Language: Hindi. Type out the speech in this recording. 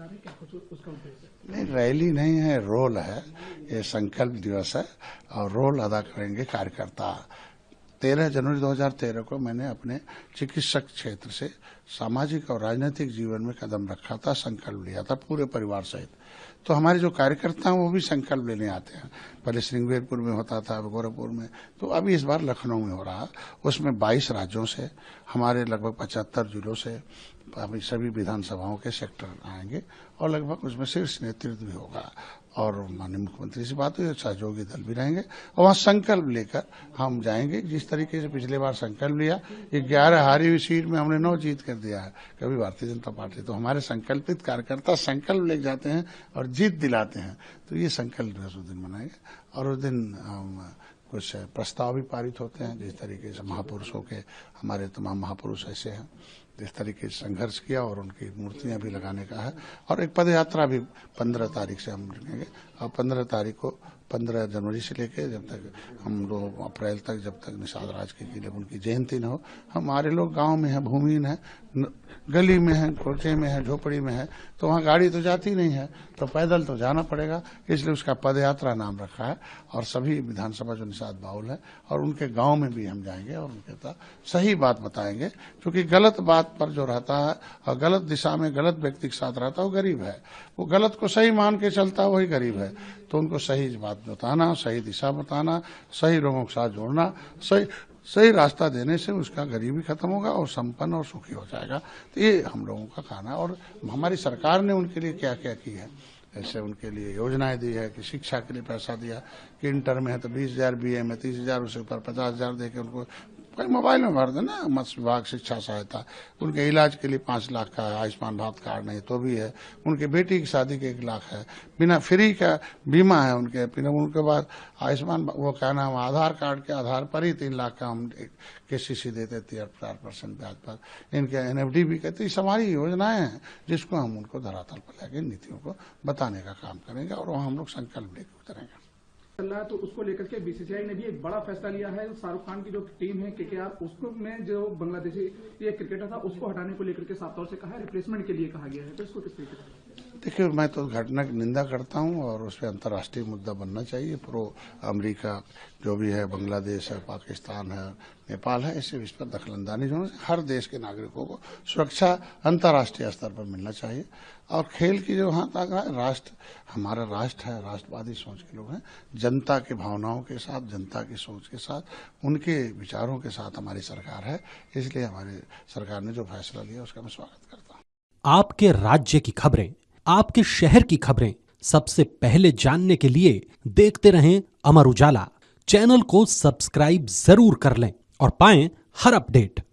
निकाल रहे हैं, क्या कुछ उसका उद्देश्य है? नहीं, रैली नहीं है, रोल है, ये संकल्प दिवस है और रोल अदा करेंगे कार्यकर्ता। 13 जनवरी 2013 को मैंने अपने चिकित्सक क्षेत्र से सामाजिक और राजनीतिक जीवन में कदम रखा था, संकल्प लिया था पूरे परिवार सहित। तो हमारे जो कार्यकर्ता हैं वो भी संकल्प लेने आते हैं। पहले श्रृंगेरपुर में होता था, गोरखपुर में, तो अभी इस बार लखनऊ में हो रहा। उसमें 22 राज्यों से, हमारे लगभग 75 जिलों से, अभी सभी विधानसभाओं के सेक्टर आएंगे और लगभग उसमें शीर्ष नेतृत्व भी होगा और माननीय मुख्यमंत्री से बात हुई, सहयोगी दल भी रहेंगे और वहाँ संकल्प लेकर हम जाएंगे। जिस तरीके से पिछले बार संकल्प लिया, 11 हारी हुई सीट में हमने 9 जीत कर दिया है कभी भारतीय जनता पार्टी। तो हमारे संकल्पित कार्यकर्ता संकल्प ले जाते हैं और जीत दिलाते हैं। तो ये संकल्प दिवस उस दिन मनाएंगे और उस दिन कुछ प्रस्ताव भी पारित होते हैं। जिस तरीके से महापुरुषों के, हमारे तमाम महापुरुष ऐसे हैं जिस तरीके से संघर्ष किया और उनकी मूर्तियां भी लगाने का है। और एक पद यात्रा भी 15 तारीख से हम रखेंगे और 15 तारीख को 15 जनवरी से लेके जब तक हम 2 अप्रैल तक, जब तक निषाद राज के किले उनकी जयंती न हो, हमारे लोग गांव में हैं, भूमिहीन है, गली में है, कोठे में है, झोपड़ी में है, तो वहाँ गाड़ी तो जाती नहीं है, तो पैदल तो जाना पड़ेगा। इसलिए उसका पद यात्रा नाम रखा है और सभी विधानसभा जो निषाद बाउल है और उनके गांव में भी हम जाएंगे और उनके साथ सही बात बताएंगे। क्योंकि गलत बात पर जो रहता है और गलत दिशा में गलत व्यक्ति के साथ रहता है वो गरीब है, वो गलत को सही मान के चलता है वही गरीब है। तो उनको सही बात बताना, सही दिशा बताना, सही लोगों के साथ जोड़ना, सही रास्ता देने से उसका गरीबी खत्म होगा और संपन्न और सुखी हो जाएगा। तो ये हम लोगों का कहना है। और हमारी सरकार ने उनके लिए क्या क्या की है, ऐसे उनके लिए योजनाएं दी है कि शिक्षा के लिए पैसा दिया कि इंटर में है तो 20,000, BA में 30,000, उसके ऊपर 50,000 दे के उनको कोई मोबाइल में भर देना। मत्स्य विभाग शिक्षा सहायता, उनके इलाज के लिए 5 लाख का है, आयुष्मान भारत कार्ड नहीं तो भी है, उनके बेटी की शादी के 1 लाख है, बिना फ्री का बीमा है उनके। फिर उनके बाद आयुष्मान, वो क्या नाम, आधार कार्ड के आधार पर ही 3 लाख का हम KCC देते 4% ब्याज पर। इनके NFD भी कहते, ये हमारी योजनाएं हैं जिसको हम उनको धरातल पर लाके नीतियों को बताने का काम करेंगे और वहाँ हम लोग संकल्प लेकर उतरेंगे। चल रहा है तो उसको लेकर के BCCI ने भी एक बड़ा फैसला लिया है। शाहरुख खान की जो टीम है KKR, उसको में जो बांग्लादेशी ये क्रिकेटर था उसको हटाने को लेकर के साफ तौर से कहा है, रिप्लेसमेंट के लिए कहा गया है। तो इसको किस तरीके से? देखिए, मैं तो घटना की निंदा करता हूं और उस पर अंतर्राष्ट्रीय मुद्दा बनना चाहिए। प्रो अमेरिका जो भी है, बांग्लादेश है, पाकिस्तान है, नेपाल है, ऐसे इस पर दखलंदाजी होने से हर देश के नागरिकों को सुरक्षा अंतर्राष्ट्रीय स्तर पर मिलना चाहिए। और खेल की जो वहाँ तक है, राष्ट्र हमारा राष्ट्र है, राष्ट्रवादी सोच के लोग हैं, जनता की भावनाओं के साथ, जनता की सोच के साथ, उनके विचारों के साथ हमारी सरकार है। इसलिए हमारी सरकार ने जो फैसला लिया उसका मैं स्वागत करता हूँ। आपके राज्य की खबरें, आपके शहर की खबरें सबसे पहले जानने के लिए देखते रहें अमर उजाला। चैनल को सब्सक्राइब जरूर कर लें और पाएं हर अपडेट।